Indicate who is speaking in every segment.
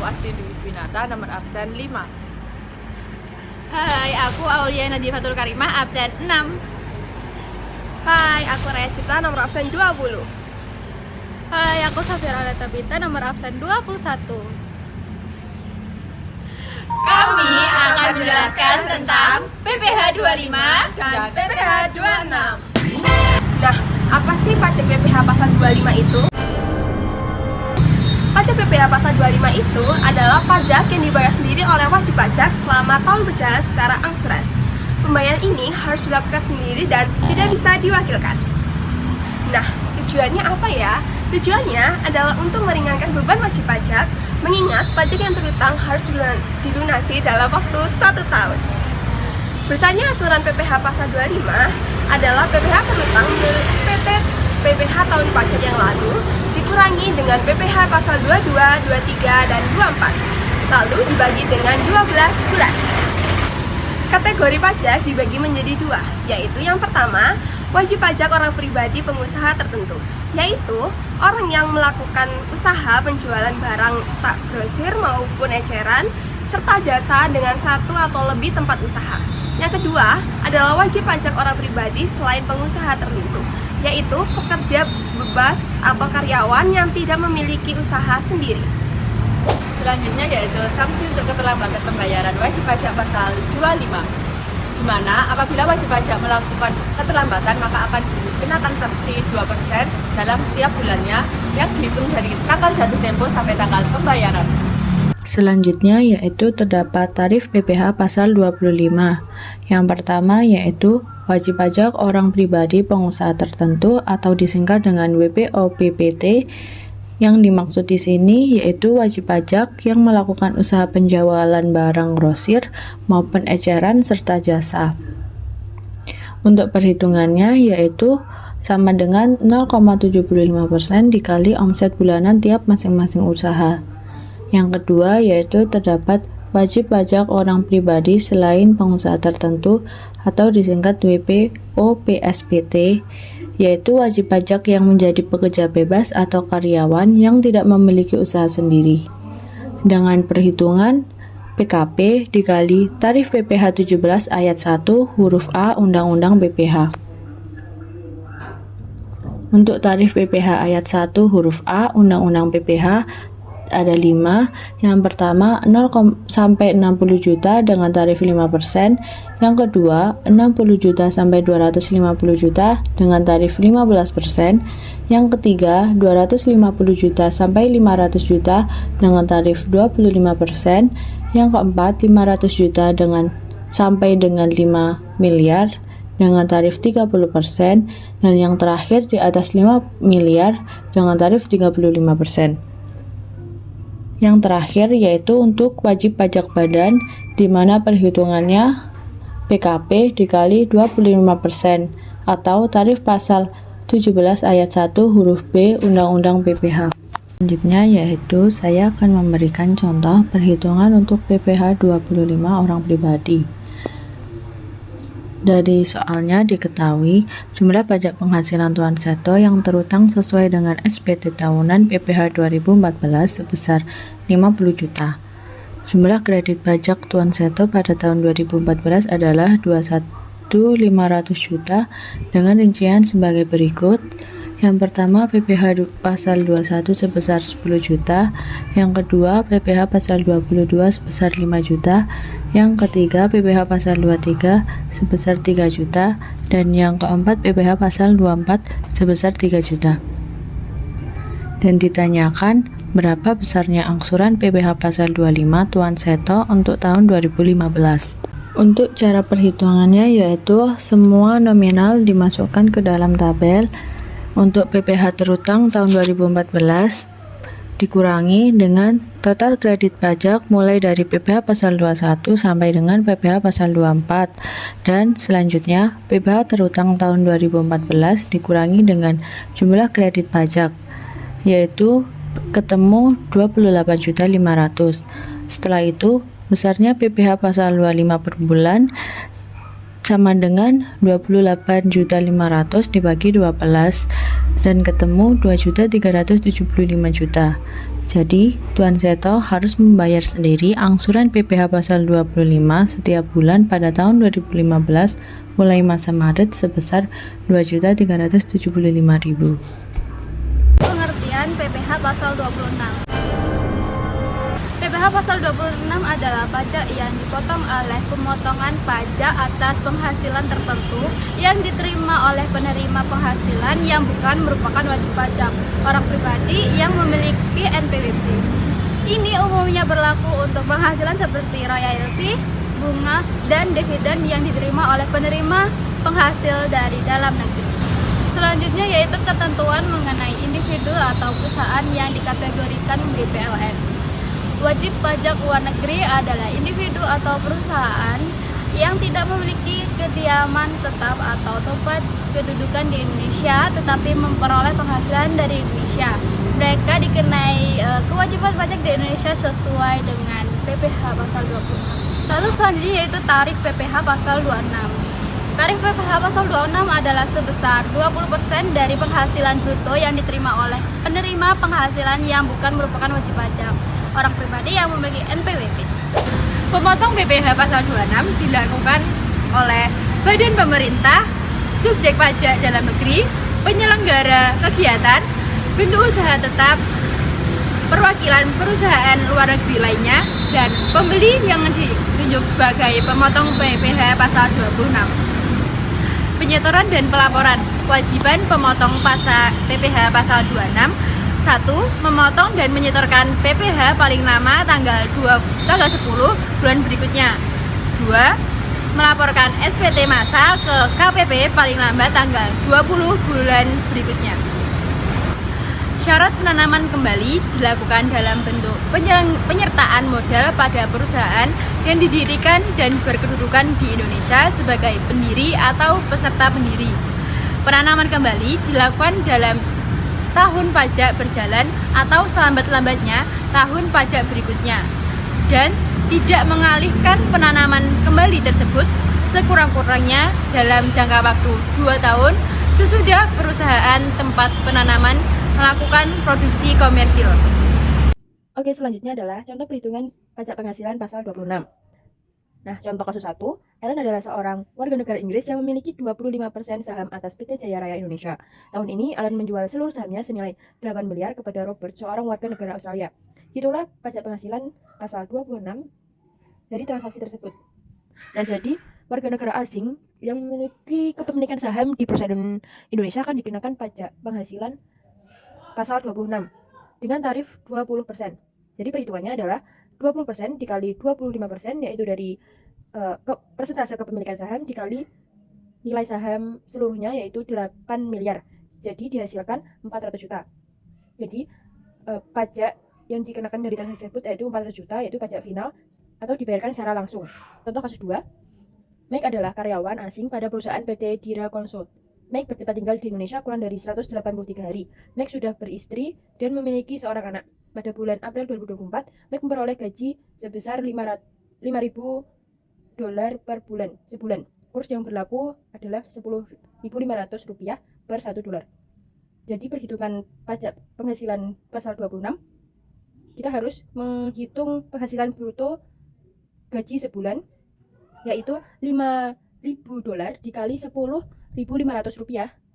Speaker 1: aku Astrid Dwi Winata, nomor absen 5.
Speaker 2: Hai, aku Aulia Nadia Fatul Karimah, absen 6.
Speaker 3: Hai, aku Raya Cipta, nomor absen 20.
Speaker 4: Hai, aku Safira Aleta Bita, nomor absen 21.
Speaker 2: Kami akan menjelaskan tentang PPh 25
Speaker 3: Dan PPh 26. Nah, apa sih pajak PPh pasal 25 itu? Pajak PPh pasal 25 itu adalah pajak yang dibayar sendiri oleh wajib pajak selama tahun berjalan secara angsuran. Pembayaran ini harus dilakukan sendiri dan tidak bisa diwakilkan. Nah, tujuannya apa ya? Tujuannya adalah untuk meringankan beban wajib pajak, mengingat pajak yang terutang harus dilunasi dalam waktu 1 tahun. Besarnya aturan PPh pasal 25 adalah PPh terutang dari SPT PPh tahun pajak yang lalu dikurangi dengan PPh pasal 22, 23, dan 24, lalu dibagi dengan 12 bulan. Kategori pajak dibagi menjadi 2, yaitu yang pertama, wajib pajak orang pribadi pengusaha tertentu, yaitu orang yang melakukan usaha penjualan barang tak grosir maupun eceran, serta jasa dengan satu atau lebih tempat usaha. Yang kedua adalah wajib pajak orang pribadi selain pengusaha tertentu, yaitu pekerja bebas atau karyawan yang tidak memiliki usaha sendiri.
Speaker 1: Selanjutnya yaitu sanksi untuk keterlambatan pembayaran wajib pajak pasal 25, di mana apabila wajib pajak melakukan keterlambatan maka akan dikenakan sanksi 2% dalam tiap bulannya yang dihitung dari tanggal jatuh tempo sampai tanggal pembayaran.
Speaker 5: Selanjutnya yaitu terdapat tarif PPh pasal 25. Yang pertama yaitu wajib pajak orang pribadi pengusaha tertentu atau disingkat dengan WPOPPT. Yang dimaksud di sini yaitu wajib pajak yang melakukan usaha penjualan barang grosir maupun eceran serta jasa. Untuk perhitungannya yaitu sama dengan 0,75% dikali omset bulanan tiap masing-masing usaha. Yang kedua yaitu terdapat wajib pajak orang pribadi selain pengusaha tertentu atau disingkat WPOPSPT, yaitu wajib pajak yang menjadi pekerja bebas atau karyawan yang tidak memiliki usaha sendiri. Dengan perhitungan PKP dikali tarif PPh 17 ayat 1 huruf A Undang-Undang PPh. Untuk tarif PPh ayat 1 huruf A Undang-Undang PPh ada 5. Yang pertama 0 sampai 60 juta dengan tarif 5%. Yang kedua 60 juta sampai 250 juta dengan tarif 15%. Yang ketiga 250 juta sampai 500 juta dengan tarif 25%. Yang keempat 500 juta sampai dengan 5 miliar dengan tarif 30%, dan yang terakhir di atas 5 miliar dengan tarif 35%. Yang terakhir yaitu untuk wajib pajak badan, di mana perhitungannya PKP dikali 25% atau tarif pasal 17 ayat 1 huruf B Undang-Undang PPh. Selanjutnya yaitu saya akan memberikan contoh perhitungan untuk PPh 25 orang pribadi. Dari soalnya diketahui jumlah pajak penghasilan Tuan Seto yang terutang sesuai dengan SPT tahunan PPh 2014 sebesar 50 juta. Jumlah kredit pajak Tuan Seto pada tahun 2014 adalah 21.500 juta dengan rincian sebagai berikut. Yang pertama PPh pasal 21 sebesar 10 juta, yang kedua PPh pasal 22 sebesar 5 juta, yang ketiga PPh pasal 23 sebesar 3 juta, dan yang keempat PPh pasal 24 sebesar 3 juta. Dan ditanyakan berapa besarnya angsuran PPh pasal 25 Tuan Seto untuk tahun 2015. Untuk cara perhitungannya yaitu semua nominal dimasukkan ke dalam tabel. Untuk PPh terutang tahun 2014 dikurangi dengan total kredit pajak mulai dari PPh pasal 21 sampai dengan PPh pasal 24, dan selanjutnya PPh terutang tahun 2014 dikurangi dengan jumlah kredit pajak, yaitu ketemu 28.500. Setelah itu besarnya PPh pasal 25 per bulan sama dengan 28.500 dibagi 12 dan ketemu 2.375 juta. Jadi, Tuan Seto harus membayar sendiri angsuran PPh pasal 25 setiap bulan pada tahun 2015 mulai masa Maret sebesar Rp2.375.000.
Speaker 4: Pengertian PPh pasal 26. PPh pasal 26 adalah pajak yang dipotong oleh pemotongan pajak atas penghasilan tertentu yang diterima oleh penerima penghasilan yang bukan merupakan wajib pajak orang pribadi yang memiliki NPWP. Ini umumnya berlaku untuk penghasilan seperti royalti, bunga, dan dividen yang diterima oleh penerima penghasil dari dalam negeri. Selanjutnya yaitu ketentuan mengenai individu atau perusahaan yang dikategorikan menjadi PLN. Wajib pajak luar negeri adalah individu atau perusahaan yang tidak memiliki kediaman tetap atau tempat kedudukan di Indonesia tetapi memperoleh penghasilan dari Indonesia. Mereka dikenai kewajiban pajak di Indonesia sesuai dengan PPh pasal 26. Lalu selanjutnya yaitu tarif PPh pasal 26. Tarif PPh pasal 26 adalah sebesar 20% dari penghasilan bruto yang diterima oleh penerima penghasilan yang bukan merupakan wajib pajak orang pribadi yang memiliki NPWP.
Speaker 2: Pemotong PPh pasal 26 dilakukan oleh badan pemerintah, subjek pajak dalam negeri, penyelenggara kegiatan, bentuk usaha tetap, perwakilan perusahaan luar negeri lainnya, dan pembeli yang ditunjuk sebagai pemotong PPh pasal 26. Penyetoran dan pelaporan. Kewajiban pemotong PPh pasal 26. 1. Memotong dan menyetorkan PPh paling lama tanggal 10 bulan berikutnya. 2. Melaporkan SPT masa ke KPP paling lambat tanggal 20 bulan berikutnya. Syarat penanaman kembali dilakukan dalam bentuk penyertaan modal pada perusahaan yang didirikan dan berkedudukan di Indonesia sebagai pendiri atau peserta pendiri. Penanaman kembali dilakukan dalam tahun pajak berjalan atau selambat-lambatnya tahun pajak berikutnya, dan tidak mengalihkan penanaman kembali tersebut sekurang-kurangnya dalam jangka waktu 2 tahun sesudah perusahaan tempat penanaman melakukan produksi komersil.
Speaker 1: Oke, selanjutnya adalah contoh perhitungan pajak penghasilan pasal 26. Nah, contoh kasus 1, Ellen adalah seorang warga negara Inggris yang memiliki 25% saham atas PT Jaya Raya Indonesia. Tahun ini, Ellen menjual seluruh sahamnya senilai 8 miliar kepada Robert, seorang warga negara Australia. Itulah pajak penghasilan pasal 26 dari transaksi tersebut. Nah, jadi warga negara asing yang memiliki kepemilikan saham di perusahaan Indonesia akan dikenakan pajak penghasilan pasal 26 dengan tarif 20%. Jadi perhitungannya adalah 20% dikali 25%, yaitu dari persentase kepemilikan saham dikali nilai saham seluruhnya, yaitu 8 miliar. Jadi dihasilkan 400 juta. Jadi pajak yang dikenakan dari transaksi tersebut yaitu 400 juta, yaitu pajak final atau dibayarkan secara langsung. Contoh kasus 2, Mike adalah karyawan asing pada perusahaan PT Dira Consult. Mike bertempat tinggal di Indonesia kurang dari 183 hari. Mike sudah beristri dan memiliki seorang anak. Pada bulan April 2024, Mike memperoleh gaji sebesar $5.000 per bulan sebulan. Kurs yang berlaku adalah Rp10.500 per $1. Jadi perhitungan pajak penghasilan pasal 26, kita harus menghitung penghasilan bruto gaji sebulan, yaitu $5.000 dikali Rp10.500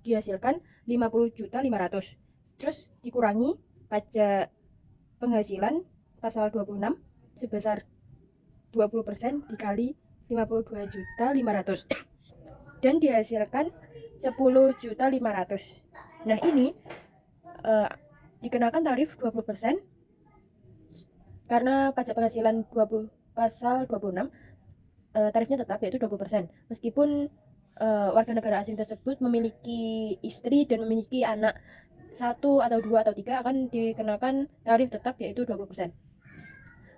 Speaker 1: dihasilkan 50.500.000. Terus dikurangi pajak penghasilan pasal 26 sebesar 20% dikali 52.500.000 dan dihasilkan 10.500.000. Nah, ini dikenakan tarif 20% karena pajak penghasilan pasal 26 tarifnya tetap yaitu 20%. Meskipun warga negara asing tersebut memiliki istri dan memiliki anak 1 atau 2 atau 3 akan dikenakan tarif tetap yaitu 20%.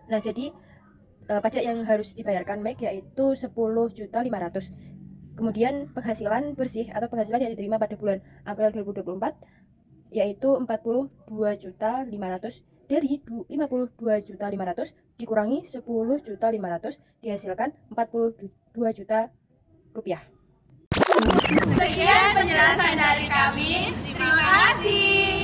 Speaker 1: Nah, jadi pajak yang harus dibayarkan Mike yaitu 10.500.000. Kemudian penghasilan bersih atau penghasilan yang diterima pada bulan April 2024 yaitu 42.500.000. Dari 52.500.000 dikurangi 10.500.000 dihasilkan 42 juta rupiah.
Speaker 2: Sekian penjelasan dari kami. Terima kasih.